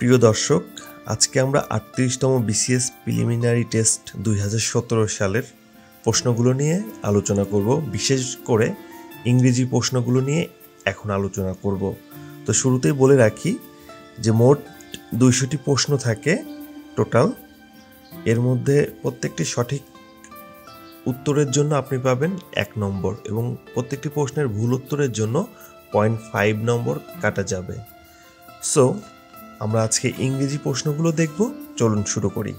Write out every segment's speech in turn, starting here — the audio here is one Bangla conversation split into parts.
প্রিয় দর্শক, আজকে আমরা 38তম বিসিএস প্রিলিমিনারি টেস্ট 2017 সালের প্রশ্নগুলো নিয়ে আলোচনা করব। বিশেষ করে ইংরেজি প্রশ্নগুলো নিয়ে এখন আলোচনা করব। তো শুরুতেই বলে রাখি যে মোট 200টি প্রশ্ন থাকে টোটাল। এর মধ্যে প্রত্যেকটি সঠিক উত্তরের জন্য আপনি পাবেন 1 নম্বর এবং প্রত্যেকটি প্রশ্নের ভুল উত্তরের জন্য 0.5 নম্বর কাটা যাবে। সো আমরা আজকে ইংরেজি প্রশ্নগুলো দেখব। চলুন শুরু করি।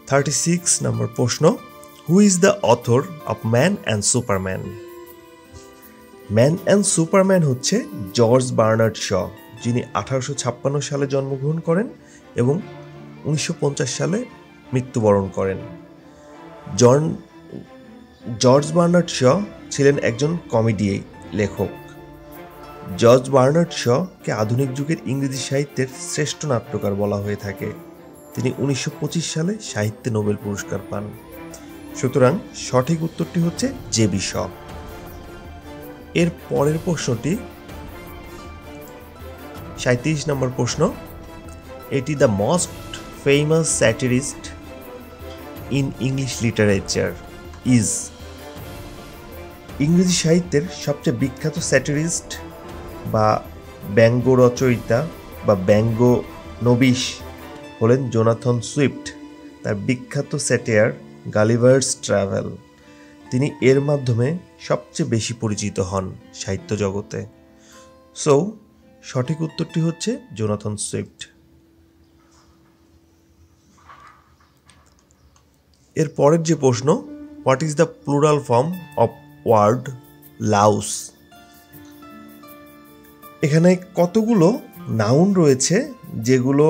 36 নম্বর প্রশ্ন, who is the author of man and Superman? Man and Superman হচ্ছে জর্জ বার্নার্ড শ, যিনি 1856 সালে জন্মগ্রহণ করেন এবং 1950 সালে মৃত্যুবরণ করেন। জর্জ বার্নার্ড শ ছিলেন একজন কমেডি লেখক। জর্জ বার্নার্ড শ-কে আধুনিক যুগের ইংরেজি সাহিত্যের শ্রেষ্ঠ নাট্যকার বলা হয়ে থাকে। তিনি 1925 সালে সাহিত্যে নোবেল পুরস্কার পান। সুতরাং সঠিক উত্তরটি হচ্ছে জে.বি. শ। এর পরের প্রশ্নটি 37 নম্বর প্রশ্ন, এটি the most famous satirist in English literature is? ইংরেজি সাহিত্যের সবচেয়ে বিখ্যাত স্যাটিরিস্ট বা ব্যঙ্গ রচয়িতা বা ব্যঙ্গ নবিশ হলেন জোনাথন সুইফট। তার বিখ্যাত স্যাটায়ার গালিভার্স ট্রাভেল, তিনি এর মাধ্যমে সবচেয়ে বেশি পরিচিত হন সাহিত্য জগতে। সো সঠিক উত্তরটি হচ্ছে জোনাথন সুইফট। এর পরের যে প্রশ্ন, what is the plural form of word louse? এখানে কতগুলো নাউন রয়েছে যেগুলো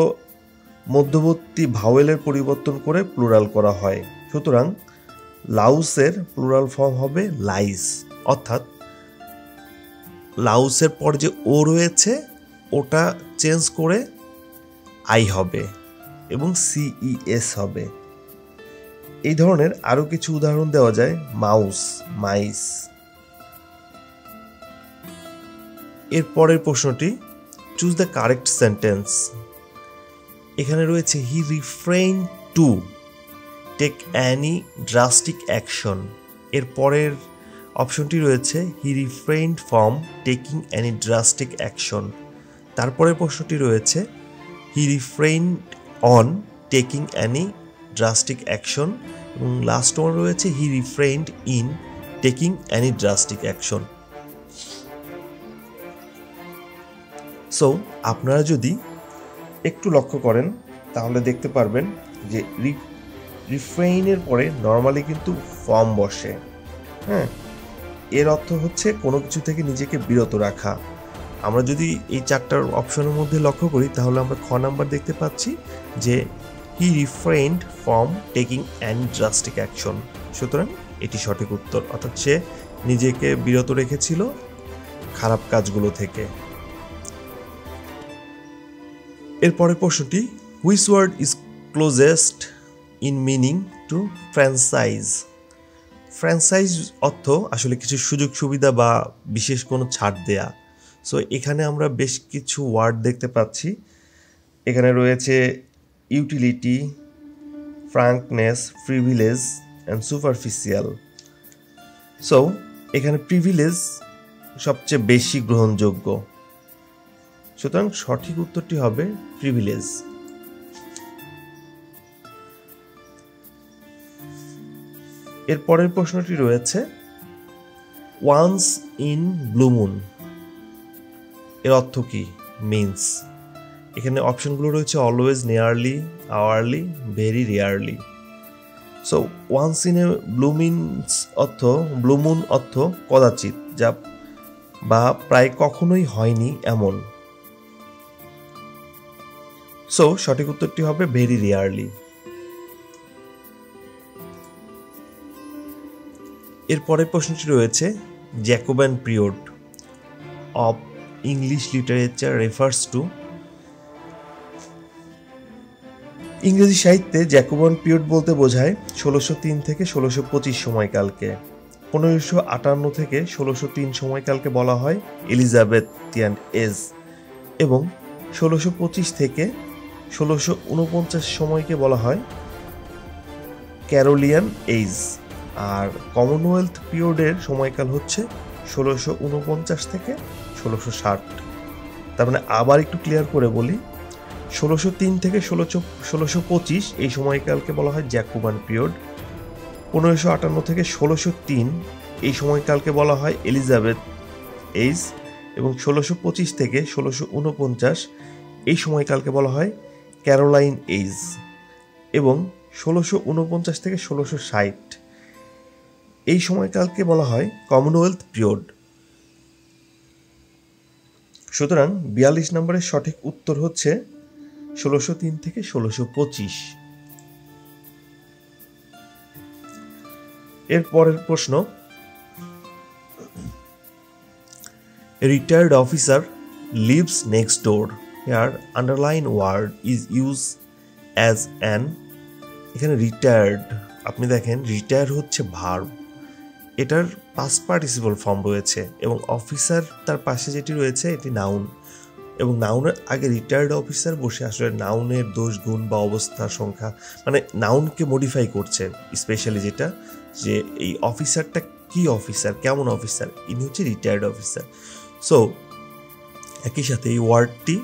মধ্যবর্তী ভাওয়েলের পরিবর্তন করে প্লুরাল করা হয়। সুতরাং লাউসের প্লুরাল ফর্ম হবে লাইস, অর্থাৎ লাউসের পর যে ও রয়েছে ওটা চেঞ্জ করে আই হবে এবং সিইএস হবে। এই ধরনের আরও কিছু উদাহরণ দেওয়া যায়, মাউস, মাইস। এর পরের প্রশ্নটি, চুজ দ্য কারেক্ট সেন্টেন্স। এখানে রয়েছে he refrain to take any drastic action. এর পরের অপশনটি রয়েছে he refrained from taking any drastic action. তারপরের প্রশ্নটি রয়েছে he refrained on taking any drastic action এবং লাস্ট ওয়ান রয়েছে he refrained in taking any drastic action. So আপনারা যদি একটু লক্ষ্য করেন তাহলে দেখতে পারবেন যে রিফ্রেইনের পরে নর্মালি কিন্তু ফর্ম বসে। হ্যাঁ, এর অর্থ হচ্ছে কোনো কিছু থেকে নিজেকে বিরত রাখা। আমরা যদি এই চারটার অপশনের মধ্যে লক্ষ্য করি তাহলে আমরা খ নাম্বার দেখতে পাচ্ছি যে he refrained from taking any drastic action. সুতরাং এটি সঠিক উত্তর, অর্থাৎ সে নিজেকে বিরত রেখেছিল খারাপ কাজগুলো থেকে। এরপরের প্রশ্নটি, which word is closest in meaning to franchise? Franchise অর্থ আসলে কিছু সুযোগ সুবিধা বা বিশেষ কোনো ছাড় দেয়া। সো এখানে আমরা বেশ কিছু ওয়ার্ড দেখতে পাচ্ছি। এখানে রয়েছে utility, frankness, privilege and superficial. So এখানে প্রিভিলেজ সবচেয়ে বেশি গ্রহণযোগ্য। সুতরাং সঠিক উত্তরটি হবে প্রিভিলেজ। এর পরের প্রশ্নটি রয়েছে ওয়ান্স ইন ব্লু মুন এর অর্থ কি, মিনস? এখানে অপশনগুলো রয়েছে always, nearly, hourly, very rarely. So once in a blue moon অর্থ কদাচিৎ, যা বা প্রায় কখনোই হয়নি এমন। সো সঠিক উত্তরটি হবে ভেরি রেয়ারলি। এর পরের প্রশ্নটি রয়েছে Jacobean period of English literature refers to? ইংরেজি সাহিত্যে জ্যাকোবান পিরিয়ড বলতে বোঝায় 1603 থেকে 1625 সময়কালকে। 1558 থেকে 1603 সময়কালকে বলা হয় এলিজাবেথিয়ান এজ। এবং 1625 থেকে 1649 সময়কে বলা হয় ক্যারোলিয়ান এজ। আর কমনওয়েলথ পিরিয়ডের সময়কাল হচ্ছে 1649 থেকে 1660। তার মানে আবার একটু ক্লিয়ার করে বলি, 1603 থেকে 1625 এই সময়কালকে বলা হয় জ্যাকোবান পিরিয়ড। 1558 থেকে 1603 এই সময়কালকে বলা হয় এলিজাবেথ এজ। এবং 1625 থেকে 1649 এই সময়কালকে বলা হয় ক্যারোলাইন এজ। এবং 1649 থেকে 1660 এই সময়কালকে বলা হয় কমনওয়েলথ পিরিয়ড। সুতরাং 42 নম্বরের সঠিক উত্তর হচ্ছে 1603 থেকে 1625। এর পরের প্রশ্ন, retired officer lives next door, here underline word is use as an. এখানে রিটায়ার্ড, আপনি দেখেন রিটায়ার হচ্ছে ভার্ব, এটার পাস্ট পার্টিসিপল ফর্ম রয়েছে, এবং অফিসার তার পাশে যেটি রয়েছে এটি নাউন, এবং নাউনের আগে রিটায়ার্ড অফিসার বসে আসলে নাউনের দোষ গুণ বা অবস্থা সংখ্যা মানে নাউনকে মডিফাই করছে। স্পেশালি যেটা যে এই অফিসারটা কি অফিসার, কেমন অফিসার, ইনি হচ্ছে রিটায়ার্ড অফিসার। সো একই সাথে এই ওয়ার্ডটি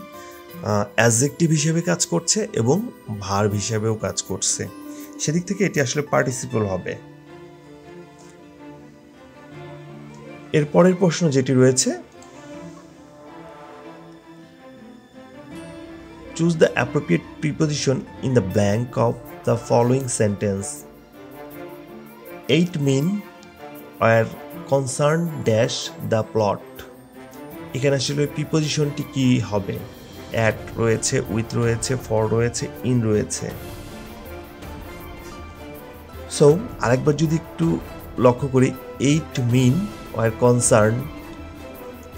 অ্যাডজেক্টিভ হিসেবে কাজ করছে এবং ভার্ব হিসেবেও কাজ করছে, সেদিক থেকে এটি আসলে পার্টিসিপল হবে। এর পরের প্রশ্ন যেটি রয়েছে, choose the appropriate preposition in the blank of the following sentence. 8 mean R concern dash the plot. এখানে আসলে প্রিপোজিশনটি কি হবে? অ্যাট রয়েছে, উইথ রয়েছে, ফর রয়েছে, ইন রয়েছে। সো আরেকবার যদি একটু লক্ষ্য করি, 8 mean আর কনসার্ন,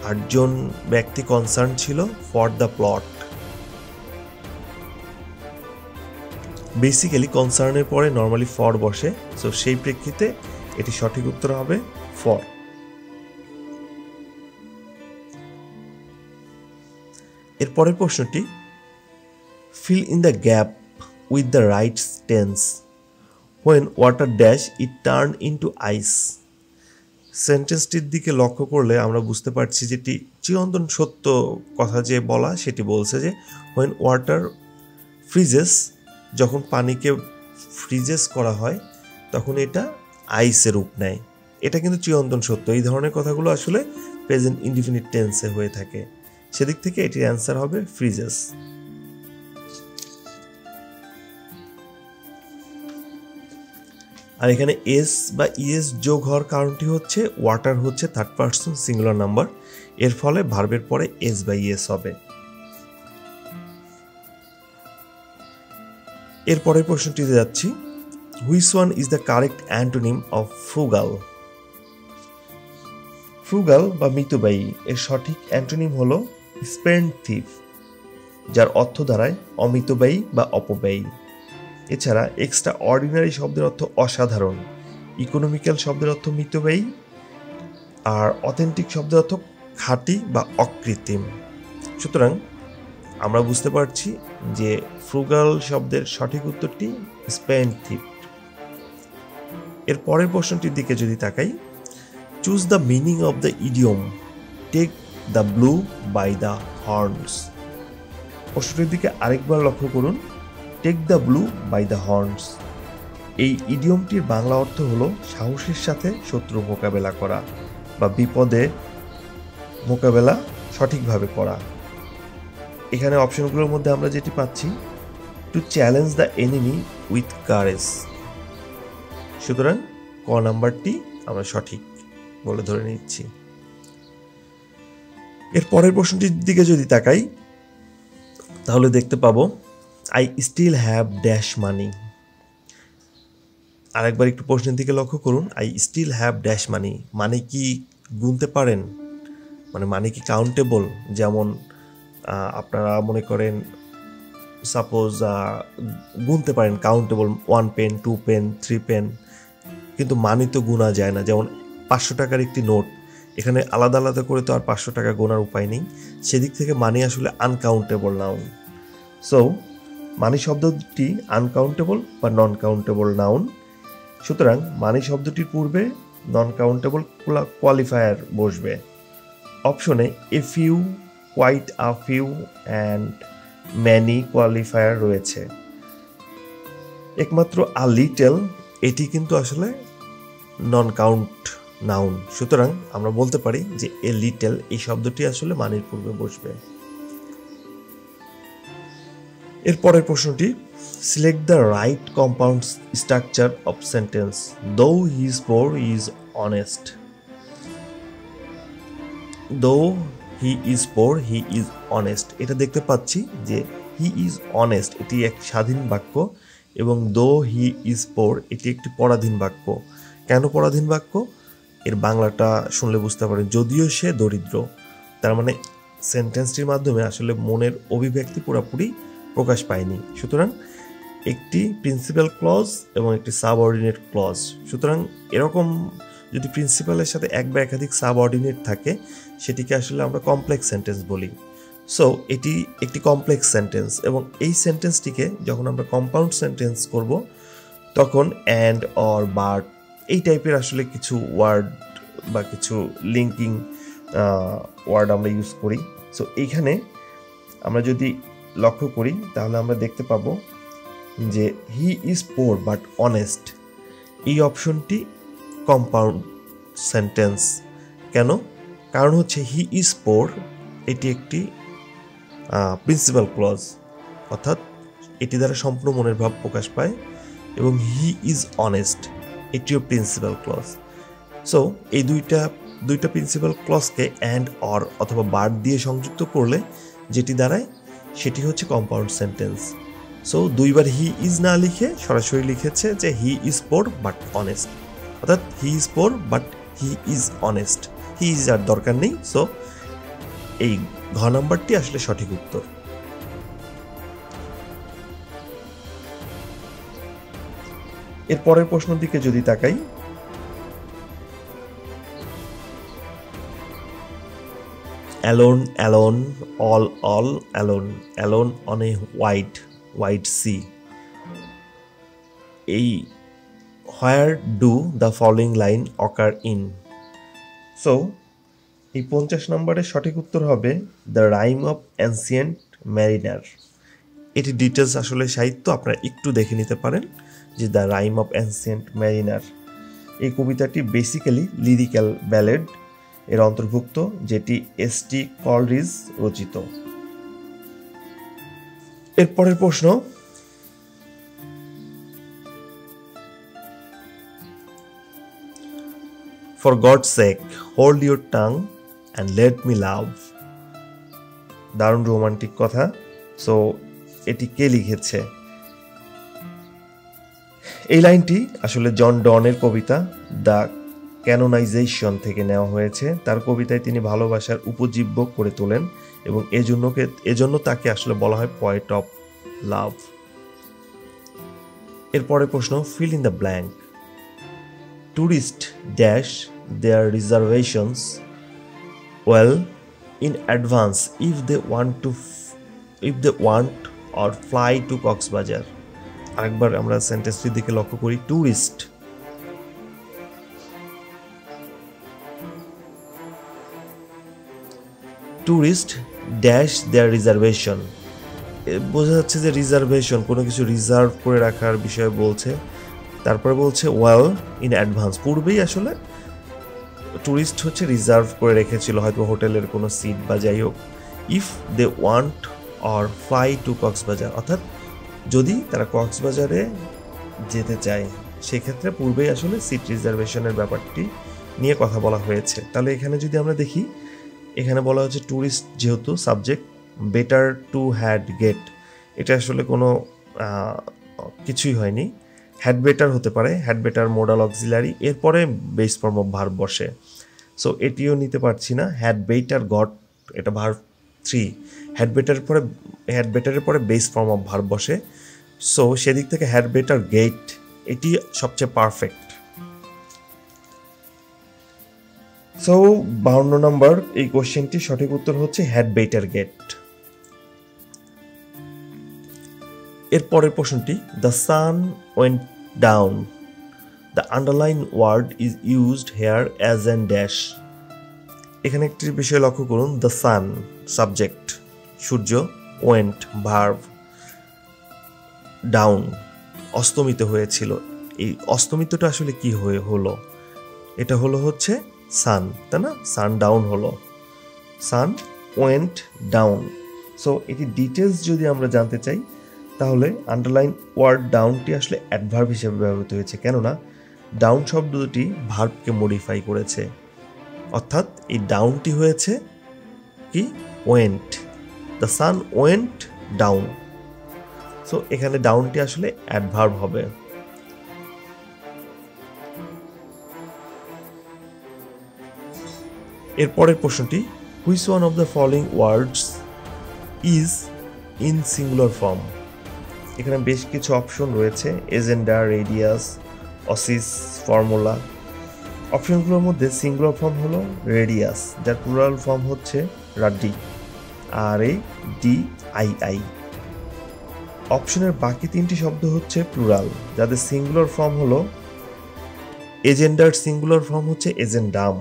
8 জন ব্যক্তি কনসার্ন ছিল ফর দ্য প্লট। বেসিক্যালি কনসার্নের পরে নর্মালি ফর বসে, সো সেই প্রেক্ষিতে এটি সঠিক উত্তর হবে ফর। এর পরের প্রশ্নটি, fill in the gap with the right tense. When water dash it turn into ice. সেন্টেন্সটির দিকে লক্ষ্য করলে আমরা বুঝতে পারছি যেটি চিরন্তন সত্য কথা যে বলা, সেটি বলছে যে হোয়েন ওয়াটার ফ্রিজেস, যখন পানিকে ফ্রিজেস করা হয় তখন এটা আইসের রূপ নেয়। এটা কিন্তু চিরন্তন সত্য। এই ধরনের কথাগুলো আসলে প্রেজেন্ট ইনডিফিনিট টেন্সে হয়ে থাকে, সেদিক থেকে এটির অ্যান্সার হবে ফ্রিজেস। আর এখানে এস বা ইএস যোগ হওয়ার কারণটি হচ্ছে ওয়াটার হচ্ছে থার্ড পারসন সিঙ্গুলার নাম্বার, এর ফলে ভার্বের পরে এস বা ইএস হবে। এর পরের প্রশ্নটিতে যাচ্ছি, which one is the correct antonym of frugal. Frugal বা মিতব্যয়ী এর সঠিক অ্যান্টোনিম হলো স্পেন্ড থিফ, যার অর্থ দাঁড়ায় অমিতব্যয়ী বা অপব্যয়ী। এছাড়া এক্সট্রা অর্ডিনারি শব্দের অর্থ অসাধারণ, ইকোনমিক্যাল শব্দের অর্থ মিতব্যয়ী, আর অথেন্টিক শব্দের অর্থ খাঁটি বা অকৃত্রিম। সুতরাং আমরা বুঝতে পারছি যে ফ্রুগাল শব্দের সঠিক উত্তরটি স্পেন্ড থিফ। এর পরের প্রশ্নটির দিকে যদি তাকাই, choose the meaning of the idiom take the bull by the horns. প্রশ্নটির দিকে আরেকবার লক্ষ্য করুন, take the bull by the horns. এই ইডিয়মটির বাংলা অর্থ হলো সাহসের সাথে শত্রু মোকাবেলা করা বা বিপদে মোকাবেলা সঠিকভাবে করা। এখানে অপশনগুলোর মধ্যে আমরা যেটি পাচ্ছি, to challenge the enemy with courage. সুতরাং ক নাম্বারটি আমরা সঠিক বলে ধরে নিচ্ছি। এর পরের প্রশ্নটির দিকে যদি তাকাই তাহলে দেখতে পাবো I still have dash money. আরেকবার একটু প্রশ্নের দিকে লক্ষ্য করুন, I still have dash money মানে কি গুনতে পারেন, মানে কি কাউন্টেবল। যেমন আপনারা মনে করেন সাপোজ গুনতে পারেন কাউন্টেবল, 1 পেন, 2 পেন, 3 পেন, কিন্তু মানি তো গুনা যায় না। যেমন 500 টাকার একটি নোট, এখানে আলাদা আলাদা করে তো আর 500 টাকা গোনার উপায় নেই, সেদিক থেকে মানি আসলে আনকাউন্টেবল নাউন। সো মানি শব্দটি আনকাউন্টেবল বা নন কাউন্টেবল নাউন, সুতরাং মানি শব্দটির পূর্বে নন কাউন্টেবল কোয়ালিফায়ার বসবে। অপশনে a few, quite a few and many qualifier রয়েছে। একমাত্র আ লিটল এটি কিন্তু আসলে নন কাউন্ট নাউন, সুতরাং আমরা বলতে পারি যে এ লিটল এই শব্দটি আসলে মানির পূর্বে বসবে। এর পরের প্রশ্নটি, select the right compound structure of sentence though he is poor is honest. Though he is poor he is honest, এটা দেখতে পাচ্ছি যে হি ইজ অনেস্ট এটি এক স্বাধীন বাক্য এবং দো হি ইজ পোর এটি একটি পরাধীন বাক্য। কেন পরাধীন বাক্য? এর বাংলাটা শুনলে বুঝতে পারেন, যদিও সে দরিদ্র। তার মানে সেন্টেন্সটির মাধ্যমে আসলে মনের অভিব্যক্তি পুরোপুরি প্রকাশ পায়নি। সুতরাং একটি প্রিন্সিপাল ক্লজ এবং একটি সাবঅর্ডিনেট ক্লজ, সুতরাং এরকম যদি প্রিন্সিপালের সাথে এক বা একাধিক সাবঅর্ডিনেট থাকে সেটিকে আসলে আমরা কমপ্লেক্স সেন্টেন্স বলি। সো এটি একটি কমপ্লেক্স সেন্টেন্স এবং এই সেন্টেন্সটিকে যখন আমরা কম্পাউন্ড সেন্টেন্স করব তখন অ্যান্ড অর বাট এই টাইপের আসলে কিছু ওয়ার্ড বা কিছু লিঙ্কিং ওয়ার্ড আমরা ইউজ করি। সো এইখানে আমরা যদি লক্ষ্য করি তাহলে আমরা দেখতে পাবো যে he is poor but honest, এই অপশনটি কম্পাউন্ড সেন্টেন্স। কেন? কারণ হচ্ছে হি ইজ পোর এটি একটি প্রিন্সিপাল ক্লজ, অর্থাৎ এটি দ্বারা সম্পূর্ণ মনের ভাব প্রকাশ পায়, এবং হি ইজ অনেস্ট এটিও প্রিন্সিপাল ক্লজ। সো এই দুইটা প্রিন্সিপাল ক্লজকে অ্যান্ড অর অথবা বাট দিয়ে সংযুক্ত করলে যেটি দাঁড়ায় সেটি হচ্ছে কম্পাউন্ড সেন্টেন্স। সো দুইবার হি ইজ না লিখে সরাসরি লিখেছে যে he is poor but honest, অর্থাৎ he is poor but he is honest, he is আর দরকার নেই। সো এই ঘ নাম্বারটি আসলে সঠিক উত্তর। এর পরের প্রশ্নের দিকে যদি তাকাই, alone alone, all all alone, alone on a white sea, এই where do the following line occur in. So এই 50 নম্বরের সঠিক উত্তর হবে the rime of ancient mariner. এটি ডিটেলস আসলে সাহিত্য, আপনারা একটু দেখে নিতে পারেন যে the rime of ancient mariner এই কবিতাটি বেসিক্যালি লিরিক্যাল ব্যালেড এর অন্তর্ভুক্ত, যেটি এস.টি. কলরিজ রচিত। এরপরের প্রশ্ন, for gods sake hold your tongue and let me লাভ। দারুণ রোমান্টিক কথা। সো এটি কে লিখেছে? এই লাইনটি আসলে জন ডনের কবিতা দ্য ক্যানোনাইজেশন থেকে নেওয়া হয়েছে। তার কবিতায় তিনি ভালোবাসার উপজীব্য করে তোলেন এবং এজন্য তাকে আসলে বলা হয় পয়েট অফ লাভ। এরপরে প্রশ্ন, fill in the blank. Tourist dash their reservations well in advance if they want or fly to Cox's Bazar. আরেকবার আমরা সেন্টেন্সটির দিকে লক্ষ্য করি। টুরিস্ট ড্যাশ দেয়ার রিজার্ভেশন, বোঝা যাচ্ছে যে রিজার্ভেশন কোনো কিছু রিজার্ভ করে রাখার বিষয়ে বলছে। তারপরে বলছে ওয়েল ইন অ্যাডভান্স, পূর্বেই আসলে টুরিস্ট হচ্ছে রিজার্ভ করে রেখেছিল হয়তো হোটেলের কোনো সিট বা যাই হোক। If they want or fly to Cox's Bazar, অর্থাৎ যদি তারা কক্সবাজারে যেতে চায় সেক্ষেত্রে পূর্বেই আসলে সিট রিজার্ভেশনের ব্যাপারটি নিয়ে কথা বলা হয়েছে। তাহলে এখানে যদি আমরা দেখি, এখানে বলা হচ্ছে ট্যুরিস্ট যেহেতু subject, better to had get, এটা আসলে কোনো কিছুই হয়নি। হ্যাড বেটার হতে পারে, হ্যাড বেটার মোডাল অক্সিলারি, এরপরে বেস ফর্ম অফ ভার্ব বসে। সো এটিও নিতে পারছি না। হ্যাড বেটার গট, এটা ভার্ব 3, হ্যাড বেটারের পরে বেস ফর্ম অফ ভার্ব বসে। সো সেদিক থেকে হ্যাড বেটার গেট এটি সবচেয়ে পারফেক্ট। সো 52 নম্বর এই কোশ্চেনটি সঠিক উত্তর হচ্ছে হ্যাড বেটার গেট। এর পরের প্রশ্নটি the sun went down, the underline word is used here as an dash. এখানে একটি বিষয় লক্ষ্য করুন, দ্য সান সাবজেক্ট সূর্য, ওয়েন্ট ভার্ব, ডাউন অস্তমিত হয়েছিল। এই অস্তমিতটা আসলে কি হলো, এটা হচ্ছে সান, তাই না? সান ডাউন হলো, সান ওয়েন্ট ডাউন। সো এটি ডিটেলস যদি আমরা জানতে চাই তাহলে আন্ডারলাইন ওয়ার্ড ডাউনটি আসলে অ্যাডভার্ব হিসেবে ব্যবহৃত হয়েছে, কেননা ডাউন শব্দটি ভার্বকে মডিফাই করেছে, অর্থাৎ এই ডাউনটি হয়েছে কি went, the sun went down. So এখানে ডাউনটি আসলে অ্যাডভার্ব হবে। এর পরের প্রশ্নটি which one of the following words is in singular form. এখানে বেশ কিছু অপশন রয়েছে, এজেন্ডা, রেডিয়াস, অসিস, ফর্মুলা। অপশনগুলোর মধ্যে সিঙ্গুলার ফর্ম হলো রেডিয়াস, যার প্লুরাল ফর্ম হচ্ছে রাডি, RADII। অপশনের বাকি তিনটি শব্দ হচ্ছে প্লুরাল, যাদের সিঙ্গুলার ফর্ম হলো এজেন্ডার সিঙ্গুলার ফর্ম হচ্ছে এজেন্ডাম,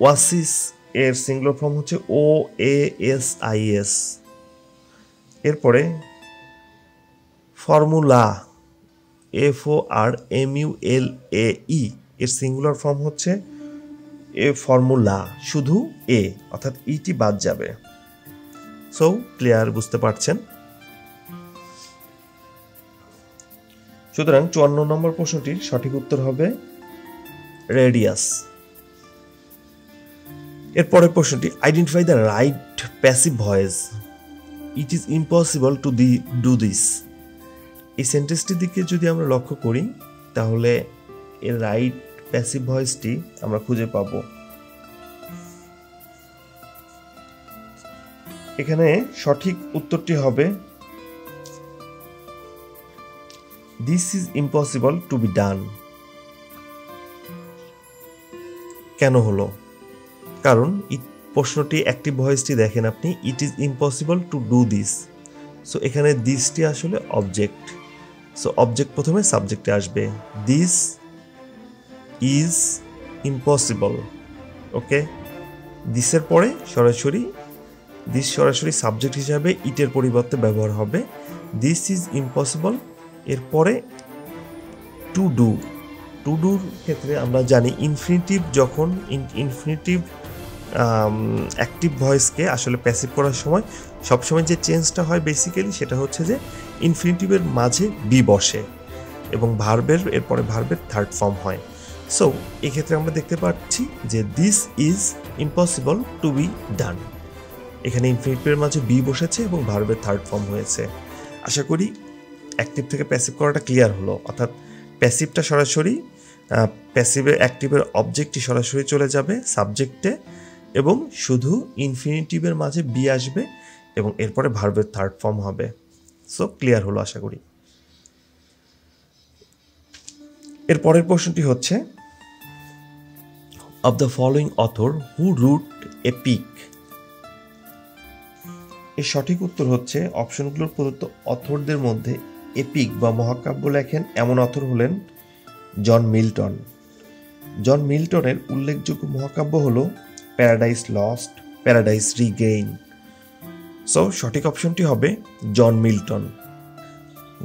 ওয়াসিস এর সিঙ্গুলার ফর্ম হচ্ছে OASIS। এরপরে ফর্মুলা FORMULAE এর সিঙ্গুলার ফর্ম হচ্ছে ফর্মুলা, শুধু এ অর্থাৎ ইটি বাদ যাবে। সো ক্লিয়ার, বুঝতে পারছেন? সুতরাং 54 নম্বর প্রশ্নটির সঠিক উত্তর হবে রেডিয়াস। এর পরের প্রশ্নটি identify the right passive voice, it is impossible to do this. এই সেন্টেন্সটির দিকে যদি আমরা লক্ষ্য করি তাহলে এর রাইট প্যাসিভ ভয়েসটি আমরা খুঁজে পাব। এখানে সঠিক উত্তরটি হবে this is impossible to be done. কেন হলো? কারণ প্রশ্নটি অ্যাক্টিভ ভয়েসটি দেখেন আপনি, it is impossible to do this. So এখানে দিসটি আসলে অবজেক্ট, সো অবজেক্ট প্রথমে সাবজেক্টে আসবে, দিস ইজ ইম্পসিবল। ওকে, দিসের পরে দিস সরাসরি সাবজেক্ট হিসাবে ইটের পরিবর্তে ব্যবহার হবে, দিস ইজ ইম্পসিবল। এরপরে টু ডুর ক্ষেত্রে আমরা জানি ইনফিনিটিভ, যখন ইনফিনিটিভ অ্যাক্টিভ ভয়েসকে আসলে প্যাসিভ করার সময় সবসময় যে চেঞ্জটা হয় বেসিক্যালি সেটা হচ্ছে যে ইনফিনিটিভের মাঝে বি বসে এবং এরপরে ভার্বের থার্ড ফর্ম হয়। সো এক্ষেত্রে আমরা দেখতে পাচ্ছি যে this is impossible to be done, এখানে ইনফিনিটিভের মাঝে বি বসেছে এবং ভার্বের থার্ড ফর্ম হয়েছে। আশা করি অ্যাক্টিভ থেকে প্যাসিভ করাটা ক্লিয়ার হলো, অর্থাৎ প্যাসিভটা সরাসরি প্যাসিভের অ্যাক্টিভের অবজেক্টটি সরাসরি চলে যাবে সাবজেক্টে এবং শুধু ইনফিনিটিভের মাঝে বি আসবে এবং এরপরে ভার্বের থার্ড ফর্ম হবে। সো ক্লিয়ার হলো আশা করি। এর পরের প্রশ্নটি হচ্ছে of the following author who wrote epic. এর সঠিক উত্তর হচ্ছে অপশনগুলোর প্রদত্ত অথরদের মধ্যে এপিক বা মহাকাব্য লেখেন এমন অথর হলেন জন মিল্টন। জন মিল্টনের উল্লেখযোগ্য মহাকাব্য হল paradise lost, paradise regain. So সঠিক অপশনটি হবে John Milton.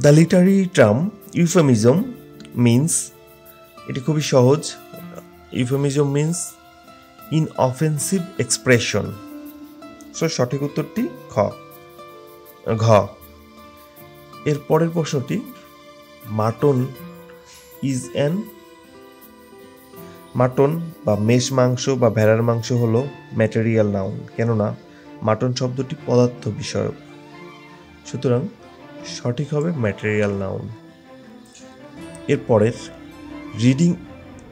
The literary term euphemism means, এটি খুবই সহজ, euphemism means inoffensive expression. So সঠিক উত্তরটি ঘ। এর পরের প্রশ্নটি মাটন ইজ অ্যান, মাটন বা মেষ মাংস বা ভেড়ার মাংস হলো ম্যাটেরিয়াল নাউন, কেননা মাটন শব্দটি পদার্থ বিষয়ক, সুতরাং সঠিক হবে ম্যাটেরিয়াল নাউন। এরপরের reading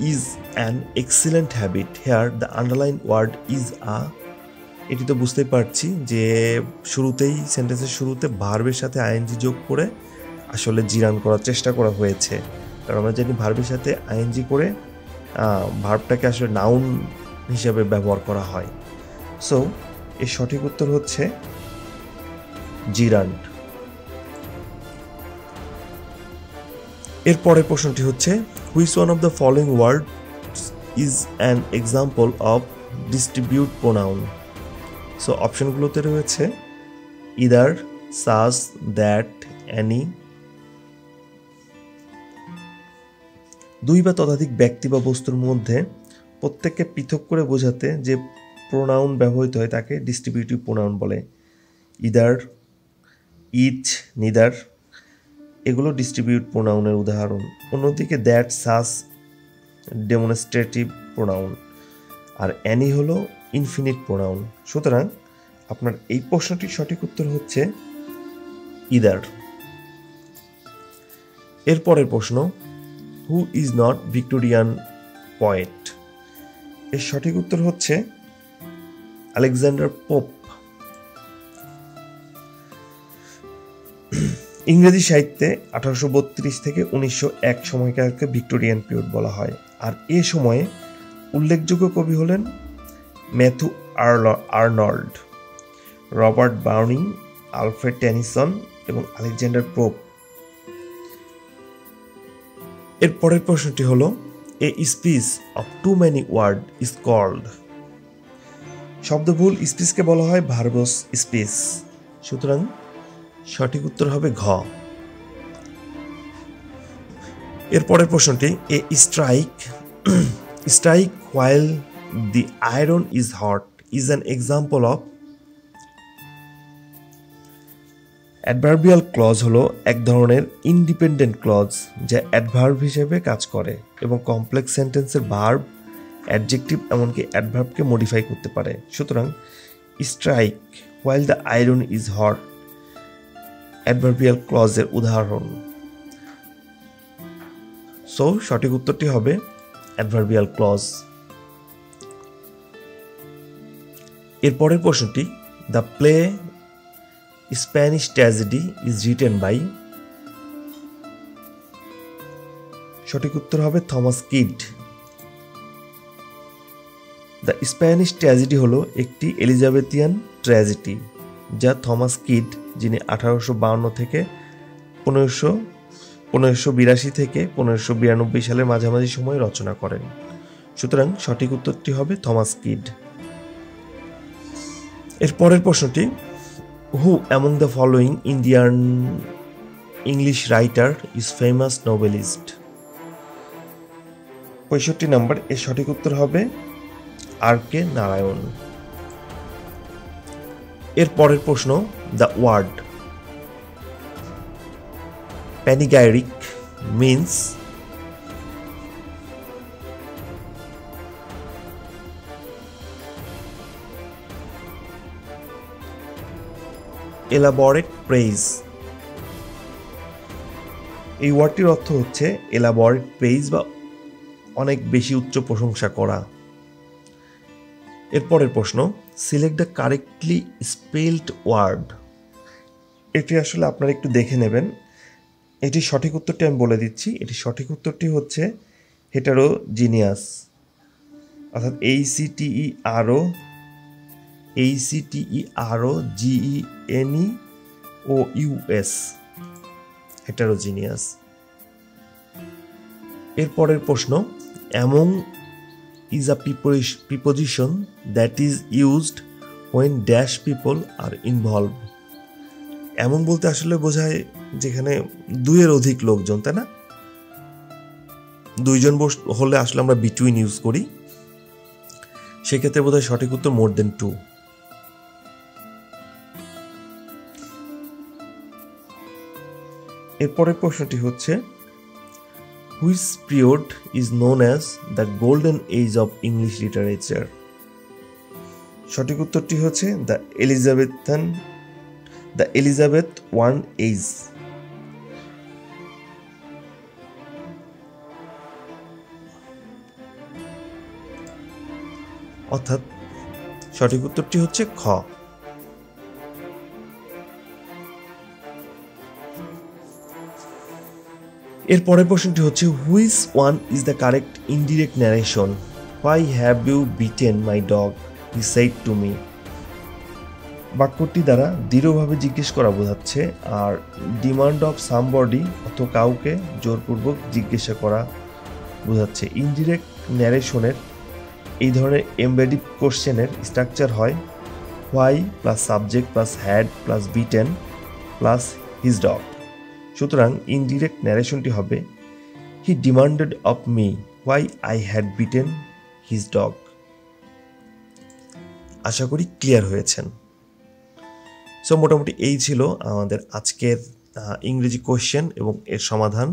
is an excellent habit, here the underline word is a. এটি তো বুঝতেই পারছি যে শুরুতেই সেন্টেন্সের শুরুতে ভার্বের সাথে আইএনজি যোগ করে আসলে জিরান করার চেষ্টা করা হয়েছে, কারণ আমরা জানি ভার্বের সাথে আইএনজি করে ভার্বটাকে আসলে নাউন হিসেবে ব্যবহার করা হয়। সো এর সঠিক উত্তর হচ্ছে জিরান্ড। এর পরের প্রশ্নটি হচ্ছে which one of the following word is an example of distribute pronoun. So অপশনগুলোতে রয়েছে ইদার, সাস, দ্যাট, অ্যানি। দুই বা ততোধিক ব্যক্তি বা বস্তুর মধ্যে প্রত্যেককে পৃথক করে বোঝাতে যে প্রোনাউন ব্যবহৃত হয় তাকে ডিস্ট্রিবিউটিভ প্রোনাউন বলে। ইদার, ইচ, নিদার এগুলো ডিস্ট্রিবিউট প্রোনাউনের উদাহরণ। অন্যদিকে দ্যাট, সাস ডেমনস্ট্রেটিভ প্রোনাউন, আর অ্যানি হলো ইনফিনিট প্রোনাউন। সুতরাং আপনার এই প্রশ্নটির সঠিক উত্তর হচ্ছে ইদার। এরপরের প্রশ্ন who is not Victorian poet. এর সঠিক উত্তর হচ্ছে আলেকজান্ডার পোপ। ইংরেজি সাহিত্যে 1832 থেকে 1901 সময়কালকে ভিক্টোরিয়ান পিরিয়ড বলা হয়। আর এ সময়ে উল্লেখযোগ্য কবি হলেন Matthew Arnold, Robert Browning, Alfred Tennyson এবং আলেকজান্ডার পোপ। এর পরের প্রশ্নটি হলো a speech of too many word is called. শব্দবহুল স্পিচকে বলা হয় ভার্বস স্পিচ। সুতরাং সঠিক উত্তর হবে ঘ। এর পরের প্রশ্নটি a strike while the iron is hot is an example of. Adverbial clause হলো এক ধরনের ইন্ডিপেন্ডেন্ট ক্লজ যা অ্যাডভার্ব হিসেবে কাজ করে এবং কমপ্লেক্স সেন্টেন্সের ভার্ব, অ্যাডজেক্টিভ এমনকি অ্যাডভার্বকে মডিফাই করতে পারে। সুতরাং strike while the iron is hot adverbial ক্লজের উদাহরণ। সো সঠিক উত্তরটি হবে অ্যাডভার্বিয়াল ক্লজ। এর পরের প্রশ্নটি the play Spanish tragedy is written by. সঠিক উত্তর হবে Thomas Kyd. The Spanish tragedy হলো একটি এলিজাবেথিয়ান ট্র্যাজেডি যা থমাস কিড, যিনি 1852 থেকে 1582 থেকে 1592 সালের মাঝামাঝি সময়ে রচনা করেন। সুতরাং সঠিক উত্তরটি হবে থমাস কিড। এর পরের প্রশ্নটি who among the following Indian English writer is famous Nobelist. 65 নম্বর। এর সঠিক উত্তর হবে আর.কে. নারায়ণ। এর পরের প্রশ্ন the word panegyric means elaborate praise. এই ওয়ার্ডটির অর্থ হচ্ছে এলাবোরেট প্রেইজ বা অনেক বেশি উচ্চ প্রশংসা করা। এরপরের প্রশ্ন select the correctly spelled word. এটি আসলে আপনারা একটু দেখে নেবেন। এটি সঠিক উত্তরটি আমি বলে দিচ্ছি। এটি সঠিক উত্তরটি হচ্ছে হেটারোজিনিয়াস, অর্থাৎ HETEROGENEOUS, হেটারোজিনিয়াস। এরপরের প্রশ্ন among is a preposition that is used when dash people are involved. এমন বলতে আসলে বোঝায় যেখানে দুইয়ের অধিক লোকজন, তাই না? দুইজন হলে আসলে আমরা বিটুইন ইউজ করি, সেক্ষেত্রে বোধহয় সঠিক উত্তর মোর দেন টু। এরপরের প্রশ্নটি হচ্ছে which period is known as the golden age of English literature. সঠিক উত্তরটি হচ্ছে দ্য এলিজাবেথ ওয়ান এজ। অর্থাৎ সঠিক উত্তরটি হচ্ছে খ। এর পরের প্রশ্নটি হচ্ছে which one is the correct indirect narration? Why have you beaten my dog, he said to me. বাক্যটি দ্বারা দৃঢ়ভাবে জিজ্ঞেস করা বোঝাচ্ছে, আর ডিমান্ড অফ সামবডি অত কাউকে জোরপূর্বক জিজ্ঞাসা করা বোঝাচ্ছে। ইনডিরেক্ট ন্যারেশনের এই ধরনের এমবেডিড কোশ্চেনের স্ট্রাকচার হয় why plus subject plus had plus beaten plus his dog. সুতরাং ইনডিরেক্ট ন্যারেশনটি হবে he demanded of me why I had beaten his dog. আশা করি ক্লিয়ার হয়েছেন। সো মোটামুটি এই ছিল আমাদের আজকের ইংরেজি কোশ্চেন এবং এর সমাধান।